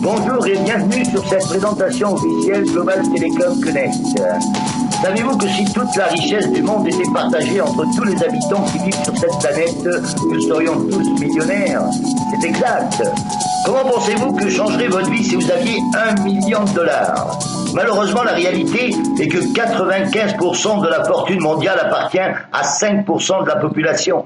Bonjour et bienvenue sur cette présentation officielle Global Telecom Connect. Savez-vous que si toute la richesse du monde était partagée entre tous les habitants qui vivent sur cette planète, nous serions tous millionnaires? C'est exact. Comment pensez-vous que changerait votre vie si vous aviez 1 million de dollars? Malheureusement, la réalité est que 95% de la fortune mondiale appartient à 5% de la population.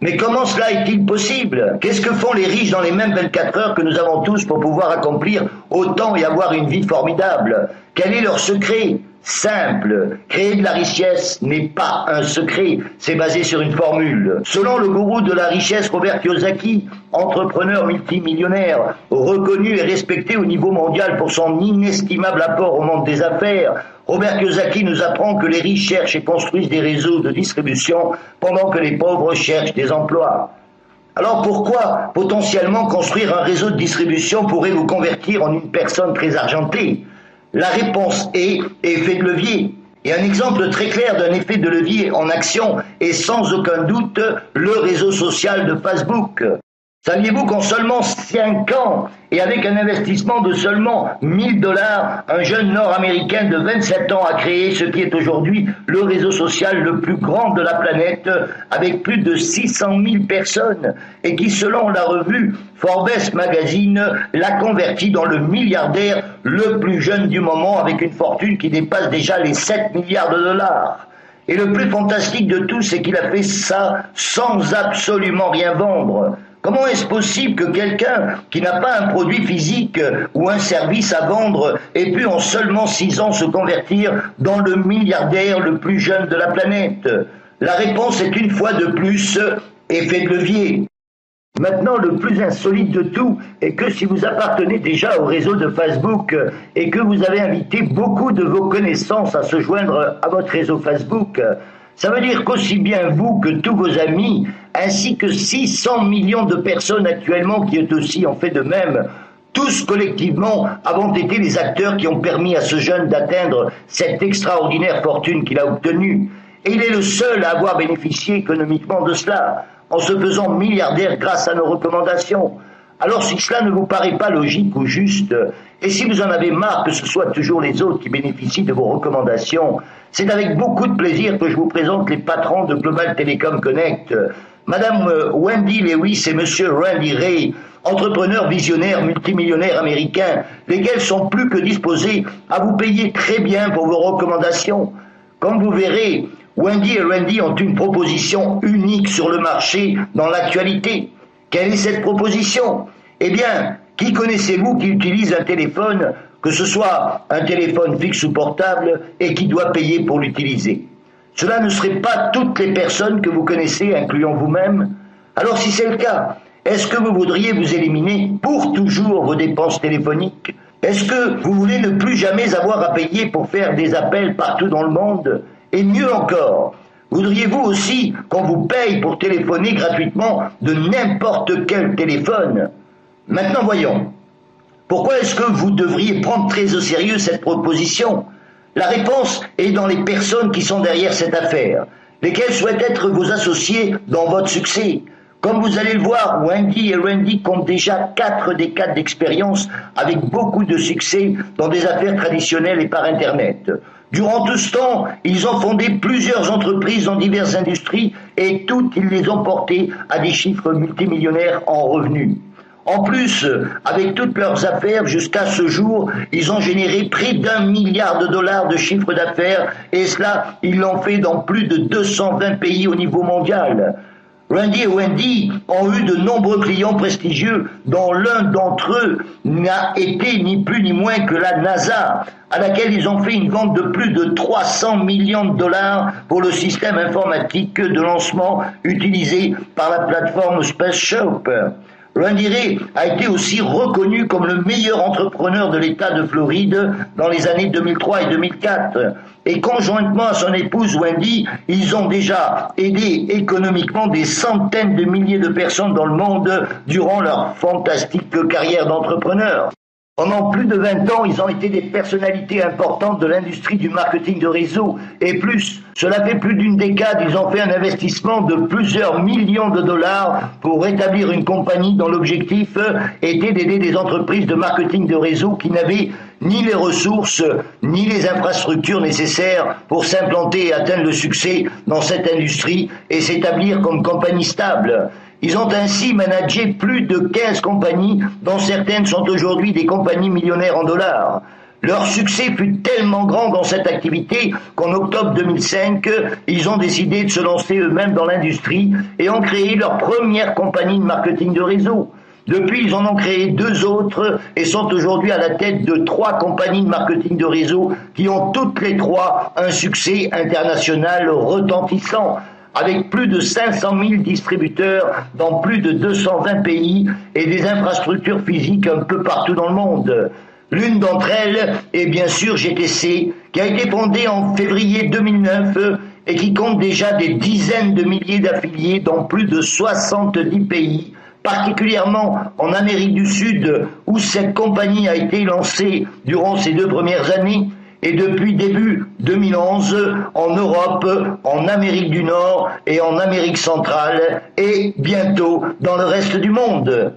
Mais comment cela est-il possible? Qu'est-ce que font les riches dans les mêmes 24 heures que nous avons tous pour pouvoir accomplir autant et avoir une vie formidable? Quel est leur secret? Simple. Créer de la richesse n'est pas un secret, c'est basé sur une formule. Selon le gourou de la richesse, Robert Kiyosaki, entrepreneur multimillionnaire, reconnu et respecté au niveau mondial pour son inestimable apport au monde des affaires, Robert Kiyosaki nous apprend que les riches cherchent et construisent des réseaux de distribution pendant que les pauvres cherchent des emplois. Alors pourquoi potentiellement construire un réseau de distribution pourrait vous convertir en une personne très argentée? La réponse est effet de levier. Et un exemple très clair d'un effet de levier en action est sans aucun doute le réseau social de Facebook. Saviez-vous qu'en seulement 5 ans, et avec un investissement de seulement 1000 $, un jeune nord-américain de 27 ans a créé ce qui est aujourd'hui le réseau social le plus grand de la planète, avec plus de 600 000 personnes, et qui, selon la revue Forbes Magazine, l'a converti dans le milliardaire le plus jeune du moment, avec une fortune qui dépasse déjà les 7 milliards de dollars. Et le plus fantastique de tout, c'est qu'il a fait ça sans absolument rien vendre. Comment est-ce possible que quelqu'un qui n'a pas un produit physique ou un service à vendre ait pu en seulement 6 ans se convertir dans le milliardaire le plus jeune de la planète? La réponse est une fois de plus effet de levier. Maintenant, le plus insolite de tout est que si vous appartenez déjà au réseau de Facebook et que vous avez invité beaucoup de vos connaissances à se joindre à votre réseau Facebook, ça veut dire qu'aussi bien vous que tous vos amis, ainsi que 600 millions de personnes actuellement qui eux aussi ont fait de même, tous collectivement avons été les acteurs qui ont permis à ce jeune d'atteindre cette extraordinaire fortune qu'il a obtenue. Et il est le seul à avoir bénéficié économiquement de cela, en se faisant milliardaire grâce à nos recommandations. Alors si cela ne vous paraît pas logique ou juste, et si vous en avez marre que ce soit toujours les autres qui bénéficient de vos recommandations, c'est avec beaucoup de plaisir que je vous présente les patrons de Global Telecom Connect, Madame Wendy Lewis et Monsieur Randy Ray, entrepreneurs visionnaires multimillionnaires américains, lesquels sont plus que disposés à vous payer très bien pour vos recommandations. Comme vous verrez, Wendy et Randy ont une proposition unique sur le marché dans l'actualité. Quelle est cette proposition? Eh bien, qui connaissez-vous qui utilise un téléphone, que ce soit un téléphone fixe ou portable, et qui doit payer pour l'utiliser? Cela ne serait pas toutes les personnes que vous connaissez, incluant vous-même? Alors si c'est le cas, est-ce que vous voudriez vous éliminer pour toujours vos dépenses téléphoniques? Est-ce que vous voulez ne plus jamais avoir à payer pour faire des appels partout dans le monde? Et mieux encore, voudriez-vous aussi qu'on vous paye pour téléphoner gratuitement de n'importe quel téléphone? Maintenant voyons, pourquoi est-ce que vous devriez prendre très au sérieux cette proposition? La réponse est dans les personnes qui sont derrière cette affaire, lesquelles souhaitent être vos associés dans votre succès. Comme vous allez le voir, Wendy et Randy comptent déjà 4 décades d'expérience avec beaucoup de succès dans des affaires traditionnelles et par Internet. Durant tout ce temps, ils ont fondé plusieurs entreprises dans diverses industries et toutes, ils les ont portées à des chiffres multimillionnaires en revenus. En plus, avec toutes leurs affaires jusqu'à ce jour, ils ont généré près d'1 milliard de dollars de chiffre d'affaires et cela, ils l'ont fait dans plus de 220 pays au niveau mondial. Randy et Wendy ont eu de nombreux clients prestigieux dont l'un d'entre eux n'a été ni plus ni moins que la NASA, à laquelle ils ont fait une vente de plus de 300 millions de dollars pour le système informatique de lancement utilisé par la plateforme SpaceShop. Randy Ray a été aussi reconnu comme le meilleur entrepreneur de l'État de Floride dans les années 2003 et 2004. Et conjointement à son épouse Wendy, ils ont déjà aidé économiquement des centaines de milliers de personnes dans le monde durant leur fantastique carrière d'entrepreneur. Pendant plus de 20 ans, ils ont été des personnalités importantes de l'industrie du marketing de réseau. Et plus, cela fait plus d'une décade, ils ont fait un investissement de plusieurs millions de dollars pour établir une compagnie dont l'objectif était d'aider des entreprises de marketing de réseau qui n'avaient ni les ressources, ni les infrastructures nécessaires pour s'implanter et atteindre le succès dans cette industrie et s'établir comme compagnie stable. Ils ont ainsi managé plus de 15 compagnies, dont certaines sont aujourd'hui des compagnies millionnaires en dollars. Leur succès fut tellement grand dans cette activité qu'en octobre 2005, ils ont décidé de se lancer eux-mêmes dans l'industrie et ont créé leur première compagnie de marketing de réseau. Depuis, ils en ont créé 2 autres et sont aujourd'hui à la tête de 3 compagnies de marketing de réseau qui ont toutes les 3 un succès international retentissant, avec plus de 500 000 distributeurs dans plus de 220 pays et des infrastructures physiques un peu partout dans le monde. L'une d'entre elles est bien sûr GTC, qui a été fondée en février 2009 et qui compte déjà des dizaines de milliers d'affiliés dans plus de 70 pays, particulièrement en Amérique du Sud, où cette compagnie a été lancée durant ces 2 premières années, et depuis début 2011 en Europe, en Amérique du Nord et en Amérique centrale, et bientôt dans le reste du monde.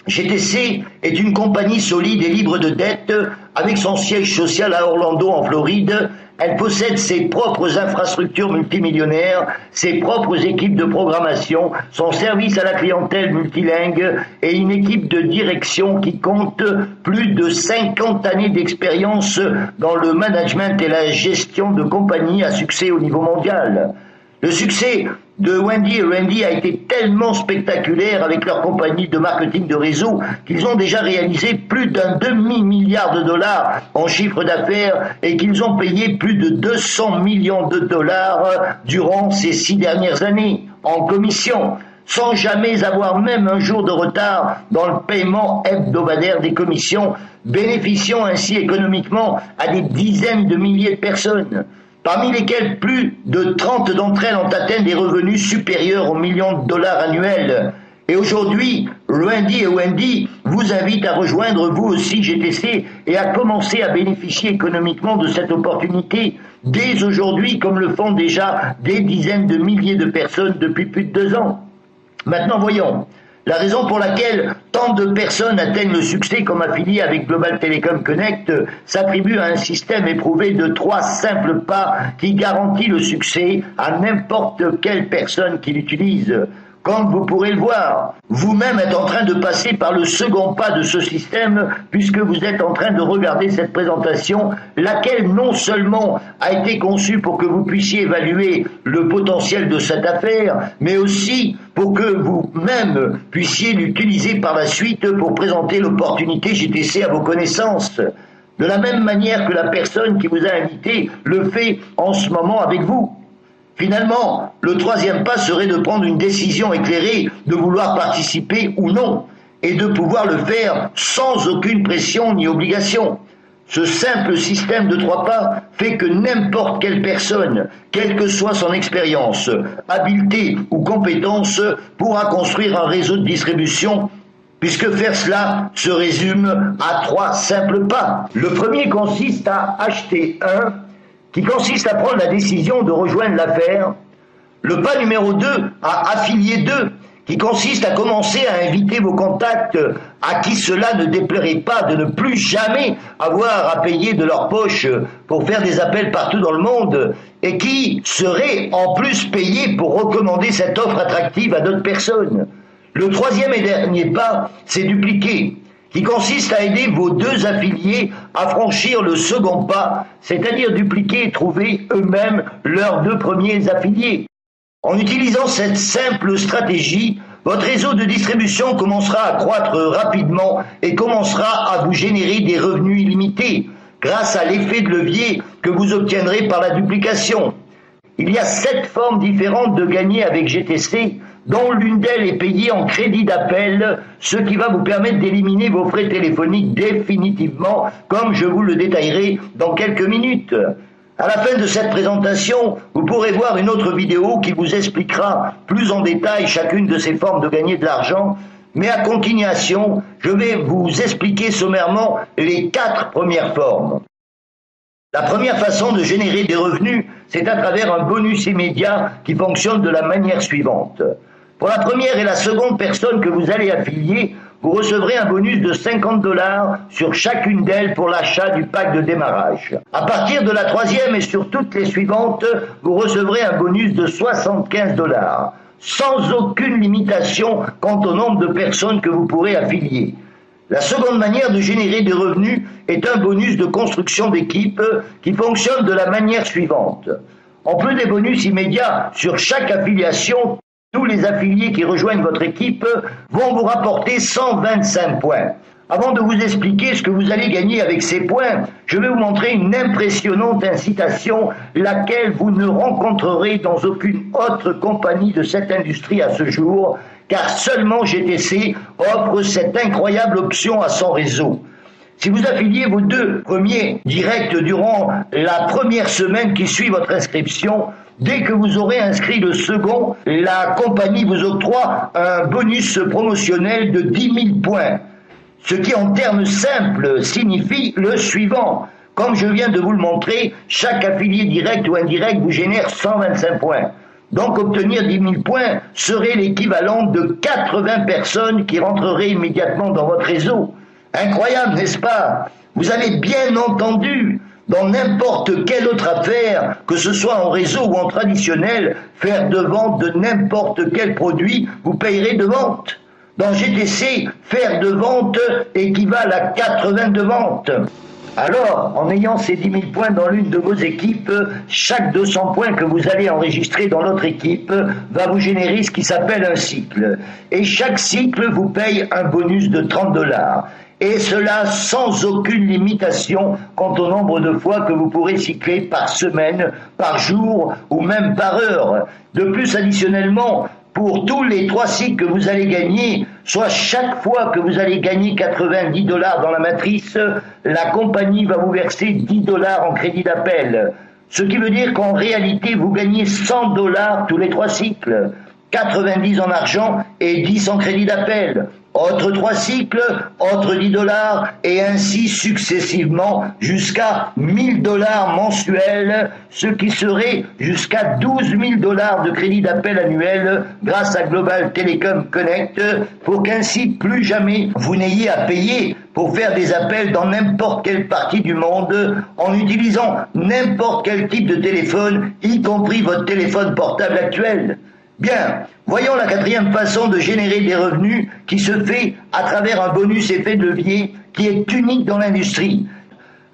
GTC est une compagnie solide et libre de dettes, avec son siège social à Orlando en Floride. Elle possède ses propres infrastructures multimillionnaires, ses propres équipes de programmation, son service à la clientèle multilingue et une équipe de direction qui compte plus de 50 années d'expérience dans le management et la gestion de compagnies à succès au niveau mondial. Le succès de Wendy et Randy a été tellement spectaculaire avec leur compagnie de marketing de réseau qu'ils ont déjà réalisé plus d'1 demi-milliard de dollars en chiffre d'affaires et qu'ils ont payé plus de 200 millions de dollars durant ces 6 dernières années en commission, sans jamais avoir même un jour de retard dans le paiement hebdomadaire des commissions, bénéficiant ainsi économiquement à des dizaines de milliers de personnes, parmi lesquelles plus de 30 d'entre elles ont atteint des revenus supérieurs aux millions de dollars annuels. Et aujourd'hui, Randy et Wendy vous invitent à rejoindre vous aussi GTC et à commencer à bénéficier économiquement de cette opportunité dès aujourd'hui, comme le font déjà des dizaines de milliers de personnes depuis plus de 2 ans. Maintenant, voyons. La raison pour laquelle tant de personnes atteignent le succès comme affiliés avec Global Telecom Connect s'attribue à un système éprouvé de 3 simples pas qui garantit le succès à n'importe quelle personne qui l'utilise. Comme vous pourrez le voir, vous-même êtes en train de passer par le second pas de ce système puisque vous êtes en train de regarder cette présentation, laquelle non seulement a été conçue pour que vous puissiez évaluer le potentiel de cette affaire, mais aussi pour que vous-même puissiez l'utiliser par la suite pour présenter l'opportunité GTC à vos connaissances. De la même manière que la personne qui vous a invité le fait en ce moment avec vous. Finalement, le 3e pas serait de prendre une décision éclairée de vouloir participer ou non, et de pouvoir le faire sans aucune pression ni obligation. Ce simple système de 3 pas fait que n'importe quelle personne, quelle que soit son expérience, habileté ou compétence, pourra construire un réseau de distribution, puisque faire cela se résume à 3 simples pas. Le premier consiste à acheter qui consiste à prendre la décision de rejoindre l'affaire. Le pas numéro 2, à affilier 2, qui consiste à commencer à inviter vos contacts à qui cela ne déplairait pas de ne plus jamais avoir à payer de leur poche pour faire des appels partout dans le monde et qui seraient en plus payés pour recommander cette offre attractive à d'autres personnes. Le 3e et dernier pas, c'est dupliquer, qui consiste à aider vos 2 affiliés à franchir le second pas, c'est-à-dire dupliquer et trouver eux-mêmes leurs 2 premiers affiliés. En utilisant cette simple stratégie, votre réseau de distribution commencera à croître rapidement et commencera à vous générer des revenus illimités, grâce à l'effet de levier que vous obtiendrez par la duplication. Il y a 7 formes différentes de gagner avec GTC, dont l'une d'elles est payée en crédit d'appel, ce qui va vous permettre d'éliminer vos frais téléphoniques définitivement, comme je vous le détaillerai dans quelques minutes. À la fin de cette présentation, vous pourrez voir une autre vidéo qui vous expliquera plus en détail chacune de ces formes de gagner de l'argent, Mais à continuation, je vais vous expliquer sommairement les 4 premières formes. La première façon de générer des revenus, c'est à travers un bonus immédiat qui fonctionne de la manière suivante. Pour la première et la seconde personne que vous allez affilier, vous recevrez un bonus de $50 sur chacune d'elles pour l'achat du pack de démarrage. À partir de la troisième et sur toutes les suivantes, vous recevrez un bonus de $75, sans aucune limitation quant au nombre de personnes que vous pourrez affilier. La seconde manière de générer des revenus est un bonus de construction d'équipe qui fonctionne de la manière suivante. En plus des bonus immédiats sur chaque affiliation, tous les affiliés qui rejoignent votre équipe vont vous rapporter 125 points. Avant de vous expliquer ce que vous allez gagner avec ces points, je vais vous montrer une impressionnante incitation, laquelle vous ne rencontrerez dans aucune autre compagnie de cette industrie à ce jour, car seulement GTC offre cette incroyable option à son réseau. Si vous affiliez vos 2 premiers directs durant la première semaine qui suit votre inscription, dès que vous aurez inscrit le second, la compagnie vous octroie un bonus promotionnel de 10 000 points. Ce qui en termes simples signifie le suivant. Comme je viens de vous le montrer, chaque affilié direct ou indirect vous génère 125 points. Donc obtenir 10 000 points serait l'équivalent de 80 personnes qui rentreraient immédiatement dans votre réseau. Incroyable, n'est-ce pas? Vous avez bien entendu. Dans n'importe quelle autre affaire, que ce soit en réseau ou en traditionnel, faire de vente de n'importe quel produit, vous payerez de vente. Dans GTC, faire de vente équivaut à 80 de vente. Alors, en ayant ces 10 000 points dans l'une de vos équipes, chaque 200 points que vous allez enregistrer dans l'autre équipe va vous générer ce qui s'appelle un cycle. Et chaque cycle vous paye un bonus de $30. Et cela sans aucune limitation quant au nombre de fois que vous pourrez cycler par semaine, par jour ou même par heure. De plus, additionnellement, pour tous les 3 cycles que vous allez gagner, soit chaque fois que vous allez gagner $90 dans la matrice, la compagnie va vous verser $10 en crédit d'appel. Ce qui veut dire qu'en réalité, vous gagnez $100 tous les 3 cycles, 90 en argent et 10 en crédit d'appel. Autre 3 cycles, autre $10, et ainsi successivement jusqu'à $1000 mensuels, ce qui serait jusqu'à $12 000 de crédit d'appel annuel grâce à Global Telecom Connect, pour qu'ainsi plus jamais vous n'ayez à payer pour faire des appels dans n'importe quelle partie du monde en utilisant n'importe quel type de téléphone, y compris votre téléphone portable actuel. Bien, voyons la 4e façon de générer des revenus qui se fait à travers un bonus effet de levier qui est unique dans l'industrie.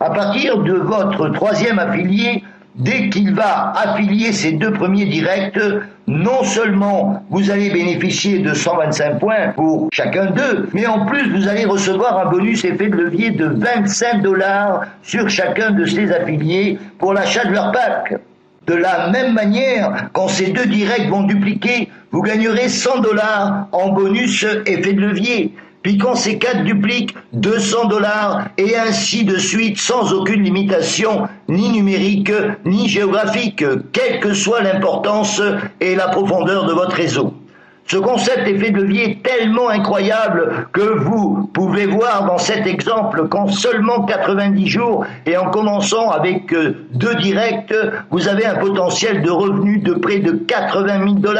À partir de votre 3e affilié, dès qu'il va affilier ses 2 premiers directs, non seulement vous allez bénéficier de 125 points pour chacun d'eux, mais en plus vous allez recevoir un bonus effet de levier de $25 sur chacun de ces affiliés pour l'achat de leur pack. De la même manière, quand ces 2 directs vont dupliquer, vous gagnerez $100 en bonus effet de levier. Puis quand ces 4 dupliquent, $200 et ainsi de suite sans aucune limitation, ni numérique, ni géographique, quelle que soit l'importance et la profondeur de votre réseau. Ce concept effet de levier est tellement incroyable que vous pouvez voir dans cet exemple qu'en seulement 90 jours et en commençant avec 2 directs, vous avez un potentiel de revenus de près de $80 000.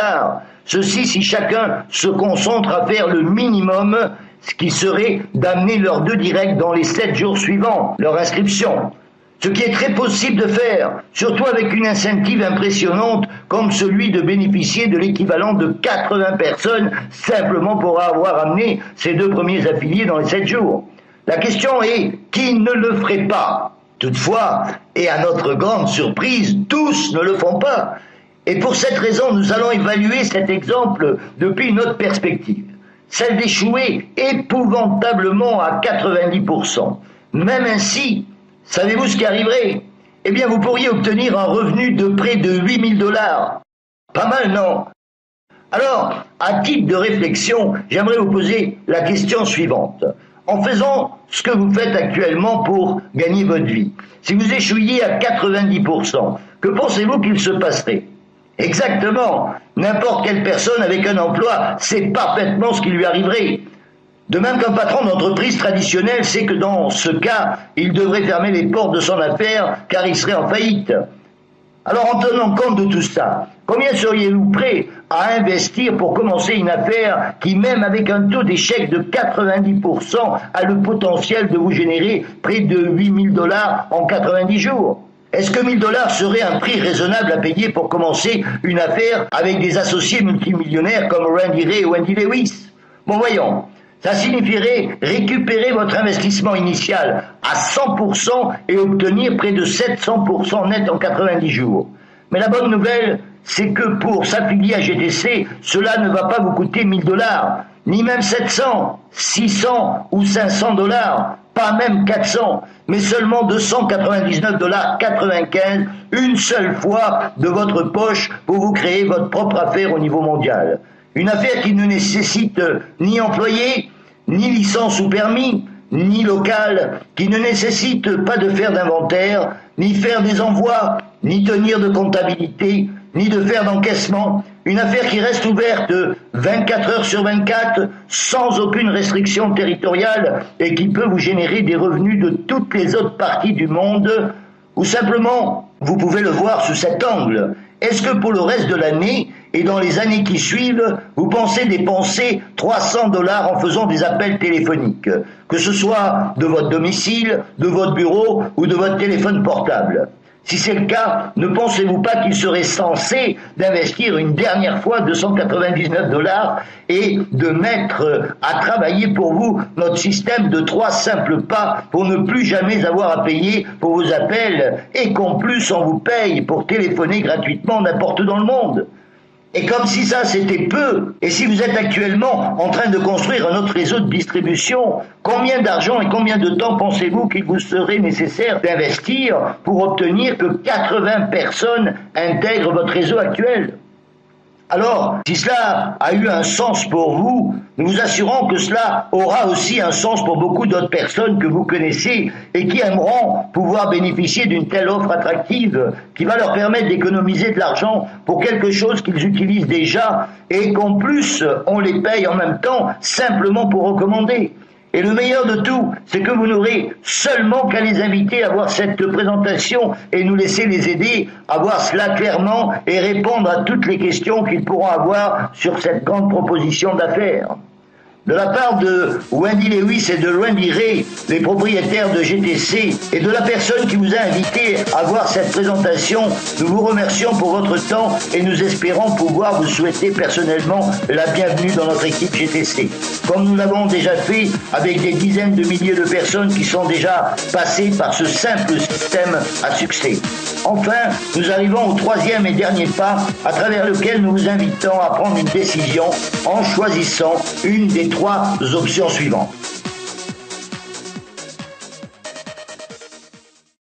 Ceci si chacun se concentre à faire le minimum, ce qui serait d'amener leurs 2 directs dans les 7 jours suivants leur inscription. Ce qui est très possible de faire, surtout avec une incentive impressionnante comme celui de bénéficier de l'équivalent de 80 personnes simplement pour avoir amené ces 2 premiers affiliés dans les 7 jours. La question est, qui ne le ferait pas? Toutefois, et à notre grande surprise, tous ne le font pas. Et pour cette raison, nous allons évaluer cet exemple depuis une autre perspective, celle d'échouer épouvantablement à 90%. Même ainsi, savez-vous ce qui arriverait? Eh bien, vous pourriez obtenir un revenu de près de $8 000. Pas mal, non? Alors, à titre de réflexion, j'aimerais vous poser la question suivante. En faisant ce que vous faites actuellement pour gagner votre vie, si vous échouiez à 90%, que pensez-vous qu'il se passerait? Exactement. N'importe quelle personne avec un emploi sait parfaitement ce qui lui arriverait. De même qu'un patron d'entreprise traditionnel sait que dans ce cas, il devrait fermer les portes de son affaire car il serait en faillite. Alors en tenant compte de tout ça, combien seriez-vous prêt à investir pour commencer une affaire qui, même avec un taux d'échec de 90%, a le potentiel de vous générer près de 8 000 $ en 90 jours? Est-ce que 1 000 $ serait un prix raisonnable à payer pour commencer une affaire avec des associés multimillionnaires comme Randy Ray et Wendy Lewis? Bon, voyons. Ça signifierait récupérer votre investissement initial à 100% et obtenir près de 700% net en 90 jours. Mais la bonne nouvelle, c'est que pour s'affilier à GTC, cela ne va pas vous coûter 1 000 $, ni même 700, 600 ou 500 $, pas même 400, mais seulement 299,95 $, une seule fois de votre poche pour vous créer votre propre affaire au niveau mondial. Une affaire qui ne nécessite ni employé, ni licence ou permis, ni local, qui ne nécessite pas de faire d'inventaire, ni faire des envois, ni tenir de comptabilité, ni de faire d'encaissement. Une affaire qui reste ouverte 24 heures sur 24, sans aucune restriction territoriale et qui peut vous générer des revenus de toutes les autres parties du monde, ou simplement, vous pouvez le voir sous cet angle. Est-ce que pour le reste de l'année et dans les années qui suivent, vous pensez dépenser 300 $ en faisant des appels téléphoniques, que ce soit de votre domicile, de votre bureau ou de votre téléphone portable? Si c'est le cas, ne pensez-vous pas qu'il serait sensé d'investir une dernière fois 299 $ et de mettre à travailler pour vous notre système de 3 simples pas pour ne plus jamais avoir à payer pour vos appels et qu'en plus on vous paye pour téléphoner gratuitement n'importe où dans le monde? Et comme si ça c'était peu, et si vous êtes actuellement en train de construire un autre réseau de distribution, combien d'argent et combien de temps pensez-vous qu'il vous serait nécessaire d'investir pour obtenir que 80 personnes intègrent votre réseau actuel? Alors, si cela a eu un sens pour vous, nous vous assurons que cela aura aussi un sens pour beaucoup d'autres personnes que vous connaissez et qui aimeront pouvoir bénéficier d'une telle offre attractive qui va leur permettre d'économiser de l'argent pour quelque chose qu'ils utilisent déjà et qu'en plus on les paye en même temps simplement pour recommander. Et le meilleur de tout, c'est que vous n'aurez seulement qu'à les inviter à voir cette présentation et nous laisser les aider à voir cela clairement et répondre à toutes les questions qu'ils pourront avoir sur cette grande proposition d'affaires. De la part de Wendy Lewis et de Randy Ray, les propriétaires de GTC, et de la personne qui vous a invité à voir cette présentation, nous vous remercions pour votre temps et nous espérons pouvoir vous souhaiter personnellement la bienvenue dans notre équipe GTC. Comme nous l'avons déjà fait avec des dizaines de milliers de personnes qui sont déjà passées par ce simple système à succès. Enfin, nous arrivons au 3e et dernier pas à travers lequel nous vous invitons à prendre une décision en choisissant une des 3 options suivantes.